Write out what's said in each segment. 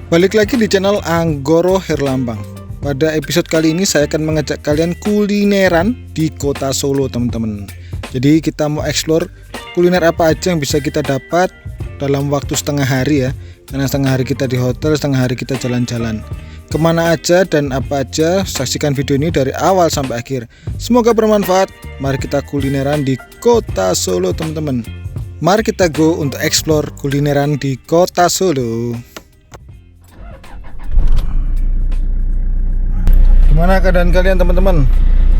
Balik lagi di channel Anggoro Herlambang. Pada episode kali ini saya akan mengajak kalian kulineran di kota Solo, teman-teman. Jadi kita mau explore kuliner apa aja yang bisa kita dapat dalam waktu setengah hari ya. Karena setengah hari kita di hotel, setengah hari kita jalan-jalan. Kemana aja dan apa aja, saksikan video ini dari awal sampai akhir. Semoga bermanfaat. Mari kita kulineran di kota Solo, teman-teman. Mari kita go untuk explore kulineran di kota Solo. Gimana keadaan kalian, teman-teman?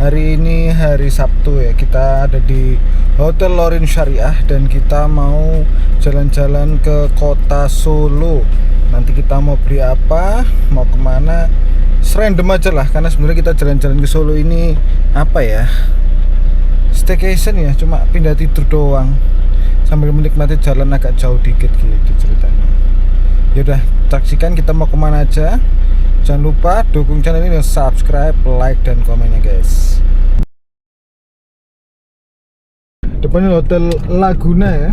Hari ini hari Sabtu ya. Kita ada di Hotel Lorin Syariah dan kita mau jalan-jalan ke kota Solo. Nanti kita mau beli apa, mau kemana, serandom aja lah. Karena sebenarnya kita jalan-jalan ke Solo ini apa ya, staycation ya, cuma pindah tidur doang sambil menikmati jalan agak jauh dikit gitu ceritanya. Yaudah, saksikan kita mau kemana aja. Jangan lupa dukung channel ini dengan subscribe, like, dan komennya guys. Depannya Hotel Laguna ya,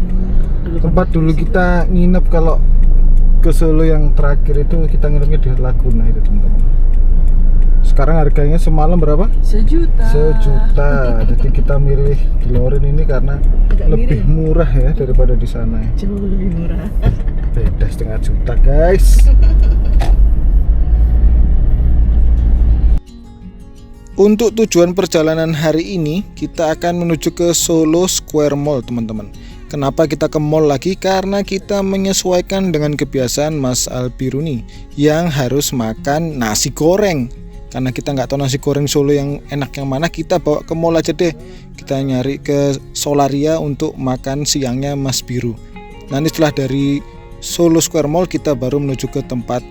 tempat dulu kita nginep kalau ke Solo yang terakhir itu. Kita nginepnya di Laguna itu, teman-teman. Sekarang harganya semalam berapa? Sejuta. Jadi kita milih di Lorin ini karena lebih murah ya daripada di sana ya. Jauh lebih murah. Beda setengah juta guys. Untuk tujuan perjalanan hari ini kita akan menuju ke Solo Square Mall, teman-teman. Kenapa kita ke mall lagi? Karena kita menyesuaikan dengan kebiasaan Mas Albiruni yang harus makan nasi goreng. Karena kita nggak tahu nasi goreng Solo yang enak yang mana, kita bawa ke mall aja deh. Kita nyari ke Solaria untuk makan siangnya Mas Biru. Nanti setelah dari Solo Square Mall kita baru menuju ke tempat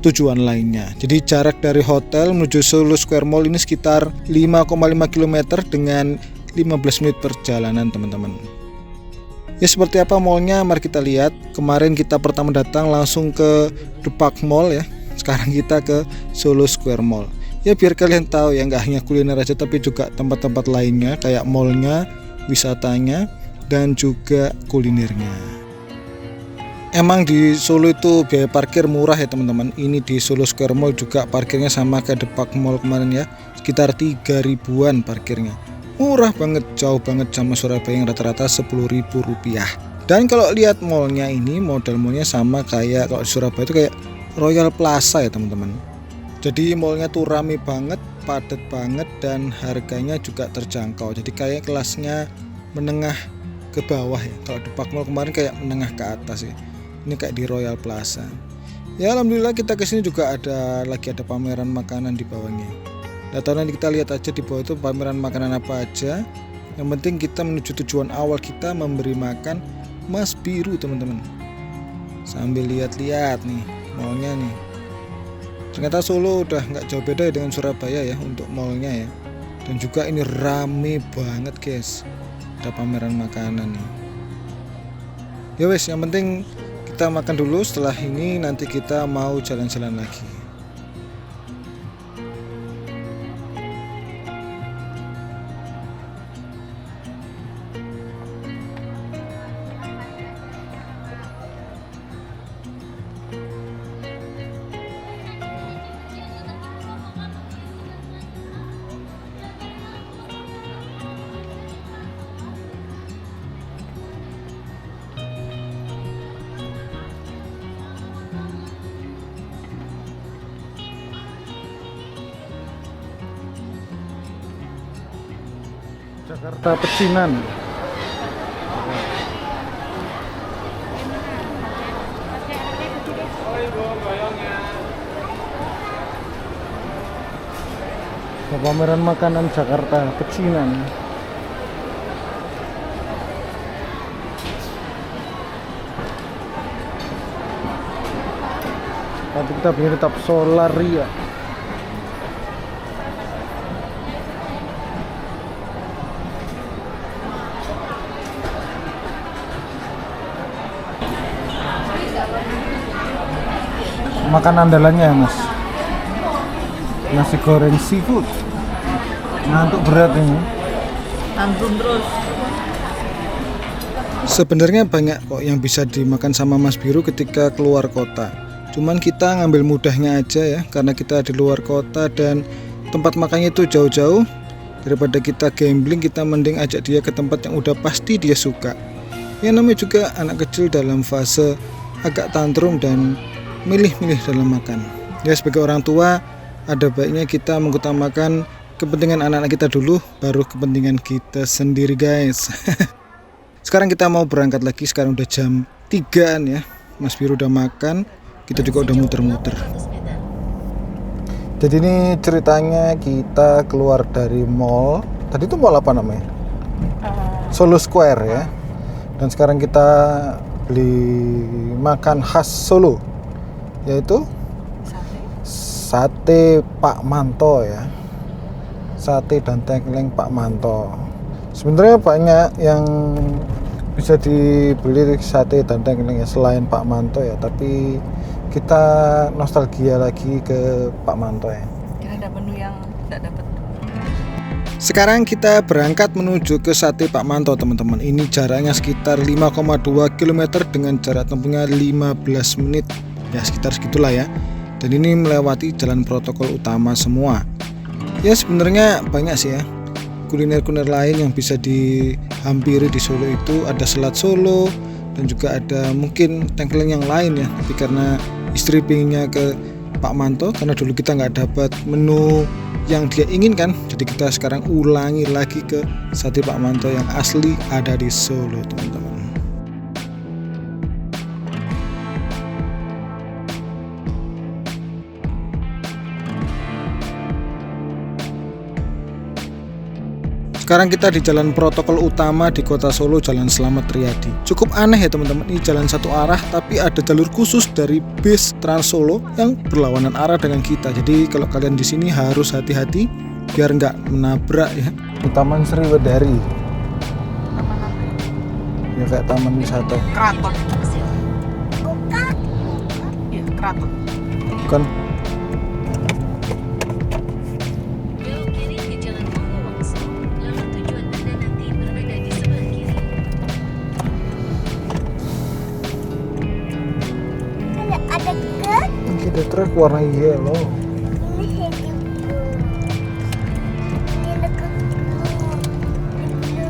tujuan lainnya. Jadi jarak dari hotel menuju Solo Square Mall ini sekitar 5,5 km dengan 15 menit perjalanan, teman-teman. Ya, seperti apa mallnya mari kita lihat. Kemarin kita pertama datang langsung ke The Park Mall ya. Sekarang kita ke Solo Square Mall. Ya biar kalian tahu ya, nggak hanya kuliner aja tapi juga tempat-tempat lainnya kayak mallnya, wisatanya, dan juga kulinernya. Emang di Solo itu biaya parkir murah ya, teman-teman. Ini di Solo Square Mall juga parkirnya sama kayak The Park Mall kemarin ya, sekitar 3.000-an parkirnya. Murah banget, jauh banget sama Surabaya yang rata-rata Rp10.000. Dan kalau lihat mallnya ini, model mallnya sama kayak kalau di Surabaya itu kayak Royal Plaza ya, teman-teman. Jadi mallnya tuh rame banget, padat banget, dan harganya juga terjangkau. Jadi kayak kelasnya menengah ke bawah ya. Kalau di Park Mall kemarin kayak menengah ke atas ya. Ini kayak di Royal Plaza. Ya alhamdulillah kita kesini juga ada pameran makanan di bawahnya. Nah, nanti kita lihat aja di bawah itu pameran makanan apa aja. Yang penting kita menuju tujuan awal kita, memberi makan Mas Biru, teman-teman. Sambil lihat-lihat nih mallnya nih. Ternyata Solo udah nggak jauh beda ya dengan Surabaya ya untuk mallnya ya. Dan juga ini rame banget guys. Ada pameran makanan nih. Ya wes, yang penting kita makan dulu, setelah ini nanti kita mau jalan-jalan lagi. Jakarta Pecinan. Pameran makanan Jakarta Pecinan. Nanti kita beli tetap Solaria. Makan andalannya ya mas, nasi goreng seafood. Ngantuk berat ini. Tanggung terus. Sebenarnya banyak kok yang bisa dimakan sama Mas Biru ketika keluar kota. Cuman kita ngambil mudahnya aja ya, karena kita di luar kota dan tempat makannya itu jauh-jauh. Daripada kita gambling, kita mending ajak dia ke tempat yang udah pasti dia suka. Ya namanya juga anak kecil dalam fase agak tantrum dan milih-milih dalam makan. Ya sebagai orang tua, ada baiknya kita mengutamakan kepentingan anak-anak kita dulu, baru kepentingan kita sendiri guys. Sekarang kita mau berangkat lagi, sekarang udah jam 3-an ya. Mas Biru udah makan, kita juga udah muter-muter. Jadi ini ceritanya kita keluar dari mall. Tadi itu mall apa namanya? Solo Square ya. Dan sekarang kita beli makan khas Solo, yaitu sate Pak Manto ya. Sate dan tengkleng Pak Manto. Sebenarnya banyak yang bisa dibeli sate dan tengkleng ya selain Pak Manto ya, tapi kita nostalgia lagi ke Pak Manto ya. Karena ada menu yang tidak dapat. Sekarang kita berangkat menuju ke sate Pak Manto teman-teman. Ini jaraknya sekitar 5,2 km dengan jarak tempuhnya 15 menit. Ya sekitar segitulah ya. Dan ini melewati jalan protokol utama semua. Ya sebenarnya banyak sih ya kuliner-kuliner lain yang bisa dihampiri di Solo itu. Ada selat Solo dan juga ada mungkin tengkleng yang lain ya. Tapi karena istri pinginnya ke Pak Manto, karena dulu kita nggak dapat menu yang dia inginkan, jadi kita sekarang ulangi lagi ke sate Pak Manto yang asli ada di Solo teman-teman. Sekarang kita di jalan protokol utama di kota Solo, Jalan Slamet Riyadi. Cukup aneh ya teman-teman, ini jalan satu arah tapi ada jalur khusus dari bis Trans Solo yang berlawanan arah dengan kita. Jadi kalau kalian di sini harus hati-hati biar nggak menabrak ya. Di Taman Sriwedari. Ya kayak taman wisata. Keraton. Iya, keraton. Bukan. Ada truk warna yellow.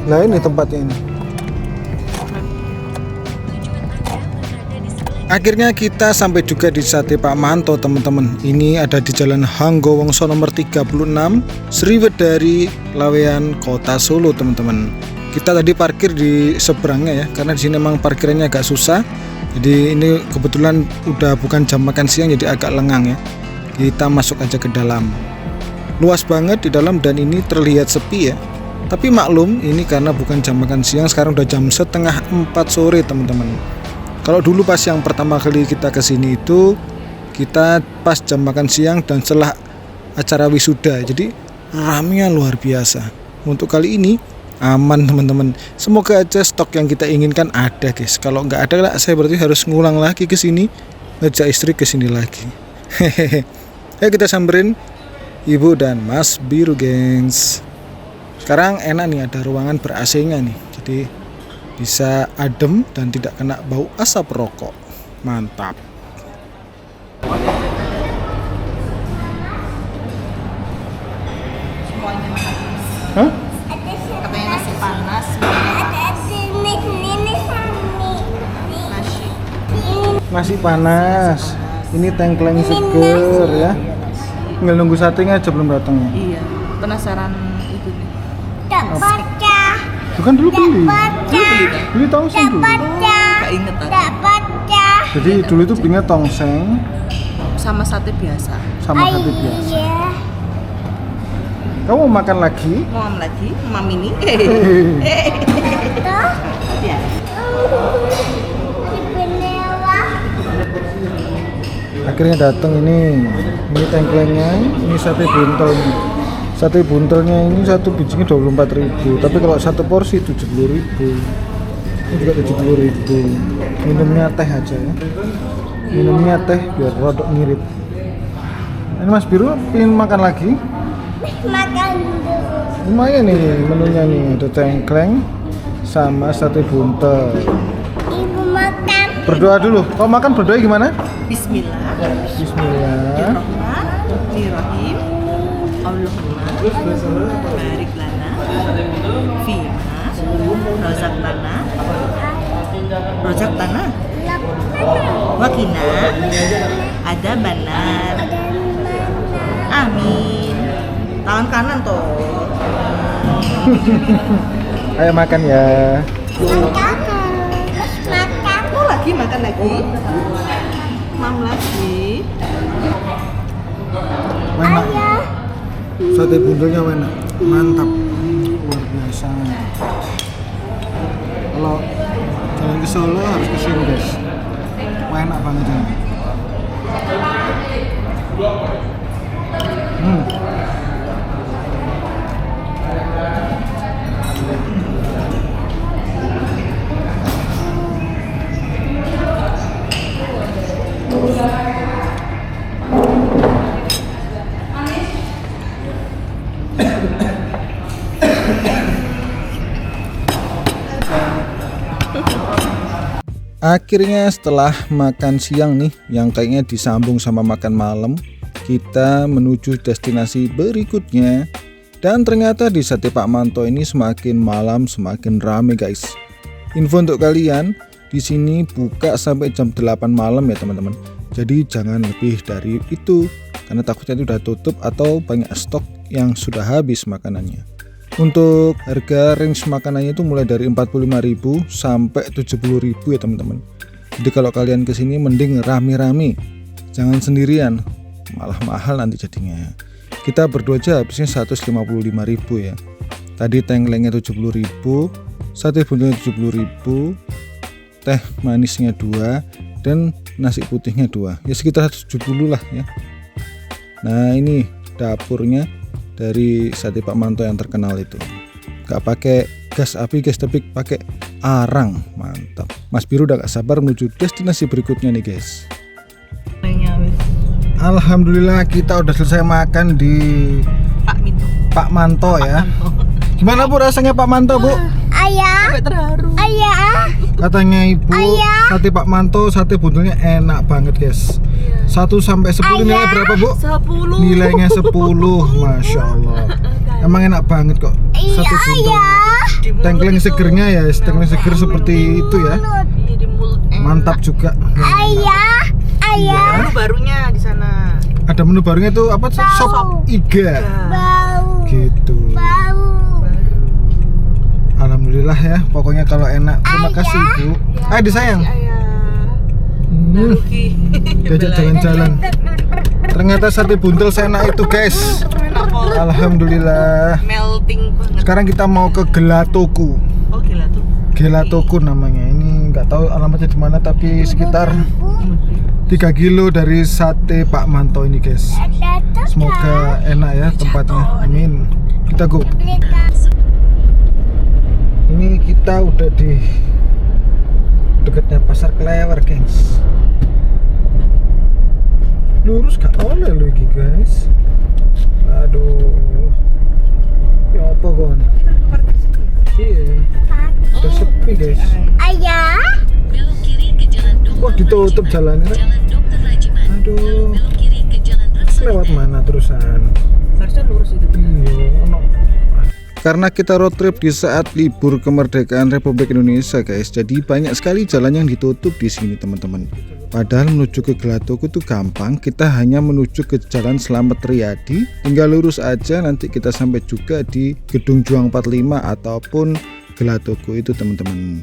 Nah ini tempatnya ini. Akhirnya kita sampai juga di sate Pak Manto teman-teman. Ini ada di Jalan Hanggo Wongso nomor 36, Sriwedari, Laweyan, Kota Solo teman-teman. Kita tadi parkir di seberangnya ya, karena di sini memang parkirannya agak susah. Jadi ini kebetulan udah bukan jam makan siang, jadi agak lengang ya. Kita masuk aja ke dalam. Luas banget di dalam dan ini terlihat sepi ya. Tapi maklum, ini karena bukan jam makan siang, sekarang udah jam 3:30 sore teman-teman. Kalau dulu pas yang pertama kali kita kesini itu, kita pas jam makan siang dan setelah acara wisuda. Jadi ramenya luar biasa. Untuk kali ini aman teman-teman. Semoga aja stok yang kita inginkan ada guys. Kalau nggak ada, saya berarti harus ngulang lagi ke sini, ngejak istri ke sini lagi. Hehehe. Ayo kita samperin Ibu dan Mas Biru, gengs. Sekarang enak nih, ada ruangan ber AC-nya nih. Jadi bisa adem dan tidak kena bau asap rokok. Mantap. Semuanya panas. Hah? Katanya nasi panas, Nasi panas. Ini tengkleng seger ya. Tinggal nunggu satenya aja belum datang. Iya, penasaran itu nih. Bukan dulu beli. Beli tongseng dulu. Gak inget aku. Jadi dulu itu belinya tongseng Sama sate biasa. sama sate biasa. Kamu mau makan lagi? Mau am lagi? Mam ini? Ya. Akhirnya datang ini tengklengnya, ini sate buntel. Sate buntelnya ini satu bijinya 24.000, tapi kalau satu porsi 70.000. Ini juga 70.000. Minumnya teh aja ya. Minumnya teh biar rodok ngirit. Ini Mas Biru ingin makan lagi? Makan dulu. Lumayan nih menunya nih, ada tengkleng sama sate buntel. Ibu makan. Berdoa dulu. Kalau makan berdoa gimana? Bismillah. Bismillah. Bismillahirrahmanirrahim. Allahumma barik lana fima rozaqtana wa qina adzabannar. Amin. Tangan kanan toh. Ayo makan ya. Makan. Oh, makan lagi. Mam lagi. Enak. Sate bundulnya enak. Mantap. Luar biasa. Kalau jalan ke Solo harus ke sini, guys. Enak banget ini. Akhirnya setelah makan siang nih, yang kayaknya disambung sama makan malam, kita menuju destinasi berikutnya. Dan ternyata di Sate Pak Manto ini semakin malam semakin rame, guys. Info untuk kalian, di sini buka sampai jam 8 malam ya teman-teman. Jadi jangan lebih dari itu, karena takutnya itu udah tutup atau banyak stok yang sudah habis makanannya. Untuk harga range makanannya itu mulai dari 45.000 sampai 70.000 ya teman-teman. Jadi kalau kalian kesini mending rame-rame, jangan sendirian, malah mahal nanti jadinya. Kita berdua aja habisnya 155.000 ya. Tadi tengklengnya 70.000, sate bundulnya 70.000, teh manisnya 2, dan nasi putihnya 2. Ya sekitar 170 lah ya. Nah ini dapurnya dari Sate Pak Manto yang terkenal itu. Gak pakai gas api guys, tapi pakai arang. Mantap. Mas Biru udah gak sabar menuju destinasi berikutnya nih guys. Alhamdulillah kita udah selesai makan di Pak Manto ya. Gimana Bu rasanya Pak Manto Bu? Ayah. Terharu. Ayah. Katanya Ibu, Sate Pak Manto sate bundulnya enak banget guys. 1 sampai 10 nilainya berapa Bu? 10. Nilainya 10. Masya Allah. Emang enak banget kok sate bundul. Tengkleng segernya ya, tengkleng seger seperti itu ya. Mantap juga. Ayah. Ayah. Menu barunya di sana. Ada menu barunya itu apa? Sop iga. Bau. Gitu. Bau. Alhamdulillah ya, pokoknya kalau enak. Terima kasih Bu. Ayo disayang. Diajak jalan-jalan. Ternyata sate bundel seenak itu guys. Alhamdulillah. Melting banget. Sekarang kita mau ke Gelatoku. Oh gila tuh. Gelatoku namanya. Ini nggak tahu alamatnya di mana, tapi sekitar 3 kilo dari Sate Pak Manto ini guys. Semoga enak ya tempatnya. Amin. Kita go. Ini kita udah di dekatnya Pasar Klewer gengs. Lurus gak oleh lagi guys. Aduh. Ya apa kon? Iya. Udah sepi guys. Ayah. Kok ditutup jalannya? Aduh. Lewat mana terusan? Harusnya lurus itu. Iya, ono. Karena kita road trip di saat libur kemerdekaan Republik Indonesia guys, jadi banyak sekali jalan yang ditutup di sini teman-teman. Padahal menuju ke Gelatoku itu gampang, kita hanya menuju ke Jalan Slamet Riyadi, tinggal lurus aja nanti kita sampai juga di Gedung Juang 45 ataupun Gelatoku itu teman-teman.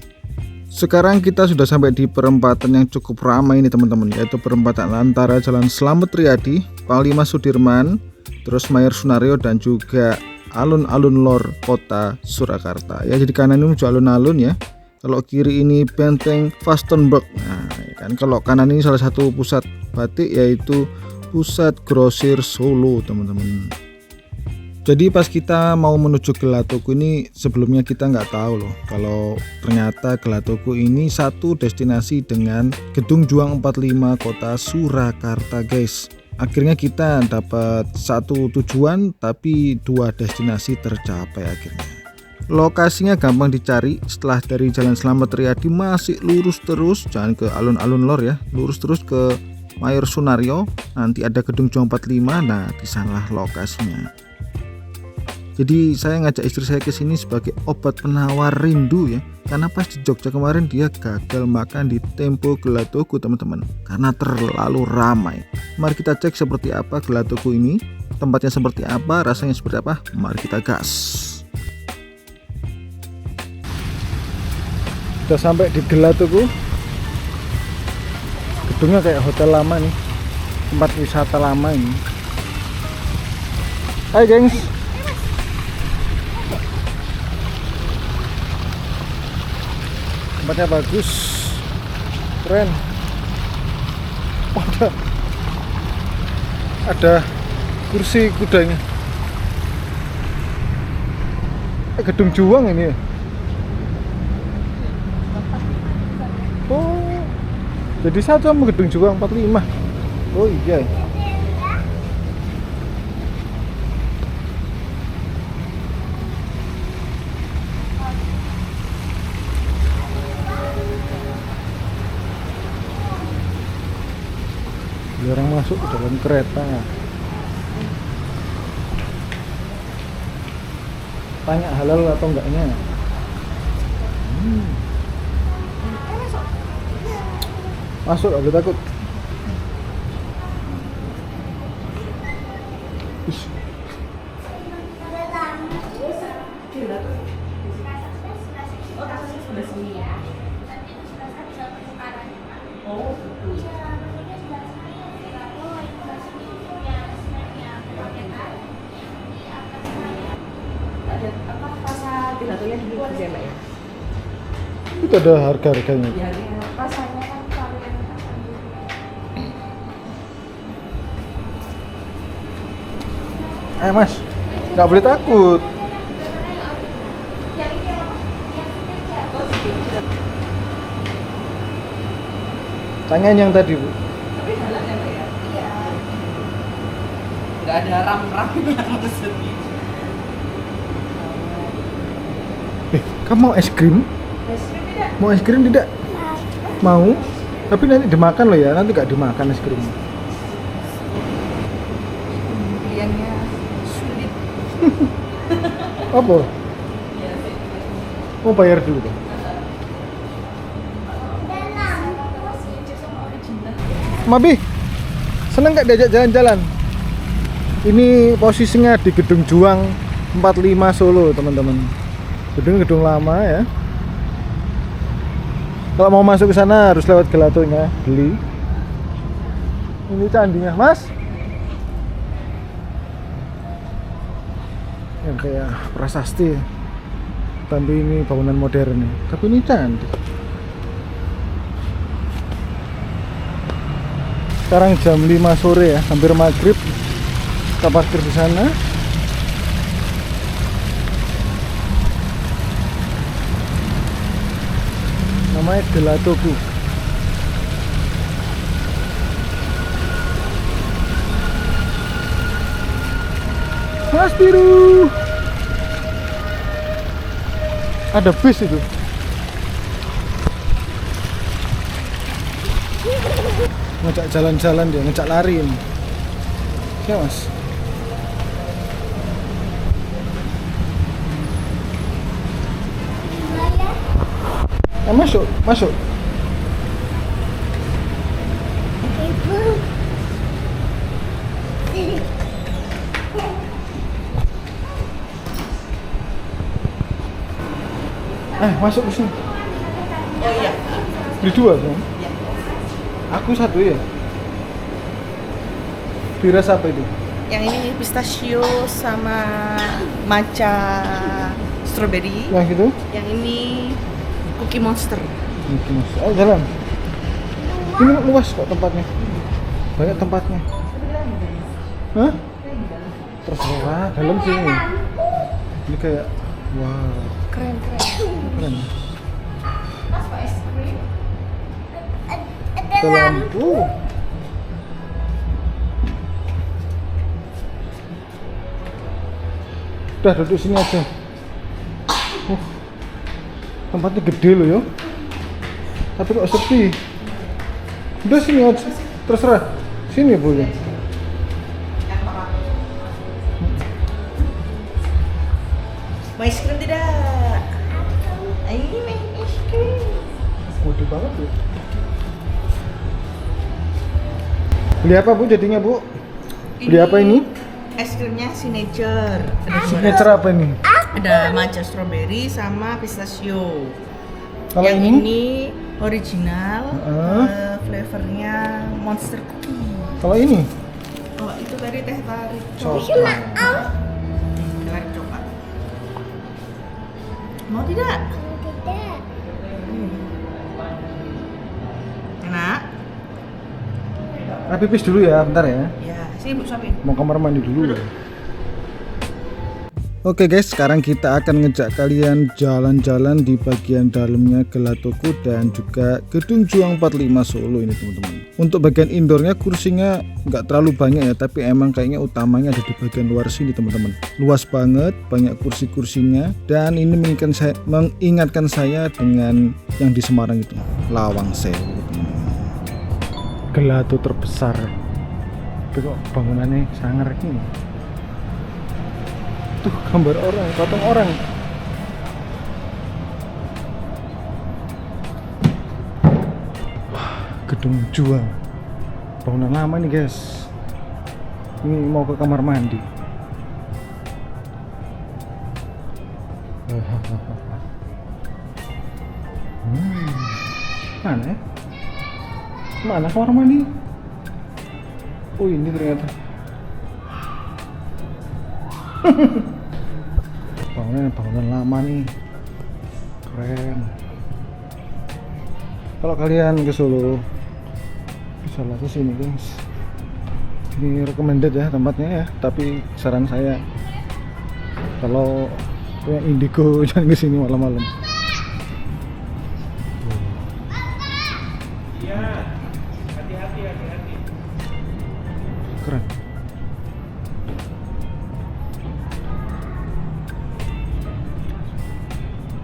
Sekarang kita sudah sampai di perempatan yang cukup ramai ini teman-teman, yaitu perempatan antara Jalan Slamet Riyadi, Panglima Sudirman, terus Mayor Sunario dan juga alun-alun lor kota Surakarta ya. Jadi kanan ini menuju alun-alun ya, kalau kiri ini Benteng Vastenburg. Nah ya kan, kalau kanan ini salah satu pusat batik yaitu Pusat Grosir Solo teman-teman. Jadi pas kita mau menuju Gelatoku ini, sebelumnya kita nggak tahu loh kalau ternyata Gelatoku ini satu destinasi dengan Gedung Juang 45 kota Surakarta guys. Akhirnya kita dapat satu tujuan tapi 2 destinasi tercapai akhirnya. Lokasinya gampang dicari. Setelah dari Jalan Slamet Riyadi masih lurus terus, jangan ke alun-alun lor ya, lurus terus ke Mayor Sunario. Nanti ada gedung Juang 45. Nah, di sanalah lokasinya. Jadi saya ngajak istri saya ke sini sebagai obat penawar rindu ya. Karena pas di Jogja kemarin dia gagal makan di Tempo Gelatoku teman-teman, karena terlalu ramai. Mari kita cek seperti apa Gelatoku ini, tempatnya seperti apa, rasanya seperti apa. Mari kita gas. Udah sampai di Gelatoku. Gedungnya kayak hotel lama nih, tempat wisata lama ini. Hai gengs. Tempatnya bagus, keren. Oh, ada kursi kudanya. Gedung Juang ini ya. Oh, jadi satu sama gedung Juang 45. Oh iya. Orang masuk ke dalam kereta. Tanya halal atau enggaknya. Masuk, gak boleh takut. Ish. Itu ada harga-harganya. Mas, nggak boleh takut. Tanyain yang tadi, Bu. Nggak ada ram-ramnya maksudnya. Kamu mau es krim? Mau es krim tidak? Mau? Tapi nanti dimakan loh ya, nanti nggak dimakan es krim. Pilihannya sulit. Apa? Mau bayar dulu kan? Mabi, seneng nggak diajak jalan-jalan? Ini posisinya di Gedung Juang 45 Solo teman-teman. Gedung lama ya. Kalau mau masuk ke sana harus lewat gelatonya, beli. Ini candinya, Mas. Yang kayak prasasti. Tapi ini bangunan modern nih. Tapi ini candi. Sekarang jam 5 sore ya, hampir maghrib. Kita parkir di sana. Namanya Gelatoku. Mas biru. Ada bis itu. Ngajak jalan-jalan dia, ngajak lari ini. Ya Mas. Masuk, masuk. Masuk ke sini. Oh iya. Beli dua kan? Iya. Aku satu ya. Biras apa itu? Yang ini pistachio sama matcha strawberry. Yang itu? Yang ini Cookie Monster. Cookie Monster. Ayo jalan. Ini luas kok tempatnya. Banyak tempatnya. Hah? Terserah, dalam sini. Ini kayak wow. Keren. Keren. Mas mau es krim? Ada lampu. Udah duduk sini aja. Tempatnya gede loh yo. Tapi kok sepi. Udah sini aja. Terserah. Sini Bu ya. Mau es krim tidak? Ini main es krim. Gede banget ya. Beli apa Bu jadinya Bu? Beli apa ini? Es krimnya signature. Ada Signature apa ini? Ada matcha strawberry sama pistachio. Kalau yang ini? original, flavornya monster cookie. Kalau ini? Oh itu tadi teh tarik Coklat. tarik coklat. Mau tidak? Tidak. Enak? Pipis dulu ya, bentar ya. Ya, sini Bu suapin. Mau kamar mandi dulu. Oke guys, sekarang kita akan ngejak kalian jalan-jalan di bagian dalamnya Gelatoku dan juga Gedung Juang 45 Solo ini teman-teman. Untuk bagian indoornya kursinya nggak terlalu banyak ya, tapi emang kayaknya utamanya ada di bagian luar sini teman-teman. Luas banget, banyak kursi-kursinya, dan ini mengingatkan saya dengan yang di Semarang itu, Lawang Sewu. Gelato terbesar. Tapi kok bangunannya sangar ini. Tuh gambar orang, patung orang. Wah, Gedung Juang. Bangunan lama nih guys. Ini mau ke kamar mandi. Mana ya? Mana kamar mandi? Oh ini ternyata. Bangunan lama nih, keren. Kalau kalian ke Solo bisa lah ke sini guys. Ini recommended ya tempatnya ya, tapi saran saya kalau punya Indigo jangan ke sini malam-malam. Keren.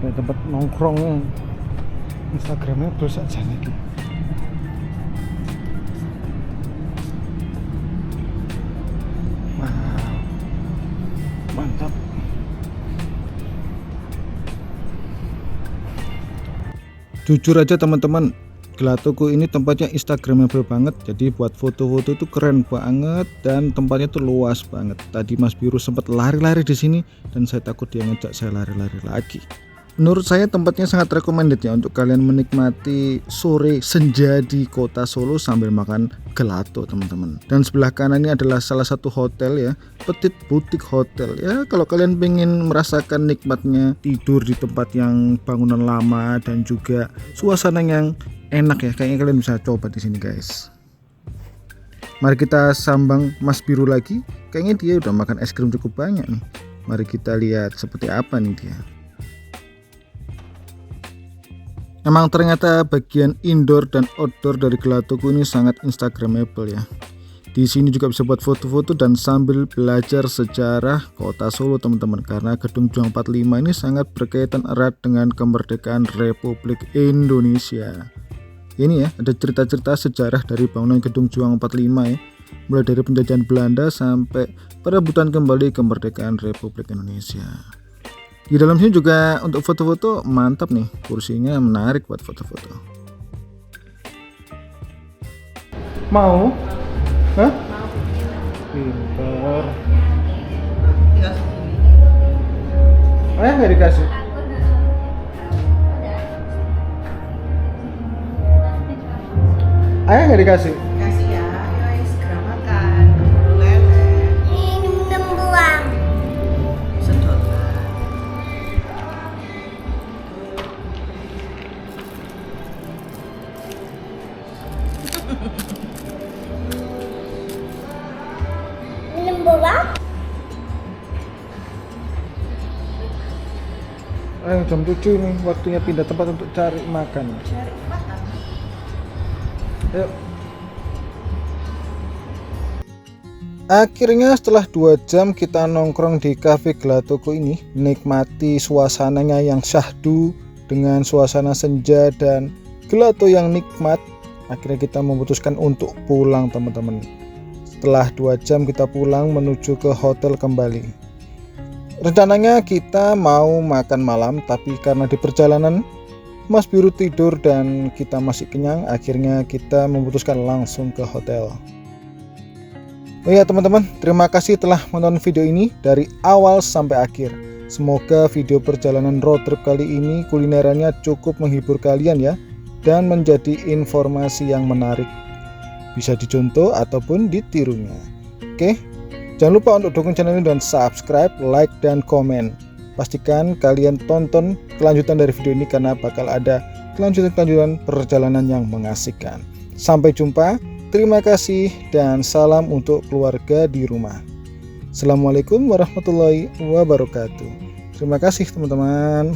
Kayak tempat nongkrong. Instagramnya terus aja lagi. Wow, mantap. Jujur aja teman-teman, Gelatoku ini tempatnya instagramable banget. Jadi buat foto-foto tuh keren banget dan tempatnya tuh luas banget. Tadi Mas Biru sempat lari-lari di sini dan saya takut dia ngejak saya lari-lari lagi. Menurut saya tempatnya sangat recommended ya untuk kalian menikmati sore senja di kota Solo sambil makan gelato teman-teman. Dan sebelah kanan ini adalah salah satu hotel ya, Petit Boutique Hotel ya. Kalau kalian pengen merasakan nikmatnya tidur di tempat yang bangunan lama dan juga suasana yang enak ya, kayaknya kalian bisa coba di sini guys. Mari kita sambang Mas Biru lagi. Kayaknya dia udah makan es krim cukup banyak nih. Mari kita lihat seperti apa nih dia. Emang ternyata bagian indoor dan outdoor dari Gelatoku ini sangat instagramable ya. Di sini juga bisa buat foto-foto dan sambil belajar sejarah kota Solo teman-teman, karena Gedung Juang 45 ini sangat berkaitan erat dengan kemerdekaan Republik Indonesia. Ini ya, ada cerita-cerita sejarah dari bangunan Gedung Juang 45 ya, mulai dari penjajahan Belanda sampai perebutan kembali kemerdekaan Republik Indonesia. Di dalam sini juga untuk foto-foto mantap nih, kursinya menarik buat foto-foto. Mau? Hah? Pintar. Ayah nggak dikasih? Ayah nggak dikasih? Kasih ya, ayo segera makan. Lele, Ini buang. sedot. Ini buang. Ayo jam 7 nih, waktunya pindah tempat untuk cari makan. Cari makan. Ayo. Akhirnya setelah 2 jam kita nongkrong di cafe Gelatoku ini, menikmati suasananya yang syahdu dengan suasana senja dan gelato yang nikmat, akhirnya kita memutuskan untuk pulang teman-teman. Setelah 2 jam kita pulang menuju ke hotel kembali. Rencananya kita mau makan malam, tapi karena di perjalanan Mas Biru tidur dan kita masih kenyang, akhirnya kita memutuskan langsung ke hotel. Oh ya teman-teman, terima kasih telah menonton video ini dari awal sampai akhir. Semoga video perjalanan road trip kali ini kulinerannya cukup menghibur kalian ya, dan menjadi informasi yang menarik, bisa dicontoh ataupun ditirunya. Oke, jangan lupa untuk dukung channel ini dan subscribe, like, dan komen. Pastikan kalian tonton kelanjutan dari video ini karena bakal ada kelanjutan perjalanan yang mengasihkan. Sampai jumpa. Terima kasih dan salam untuk keluarga di rumah. Assalamualaikum warahmatullahi wabarakatuh. Terima kasih teman-teman.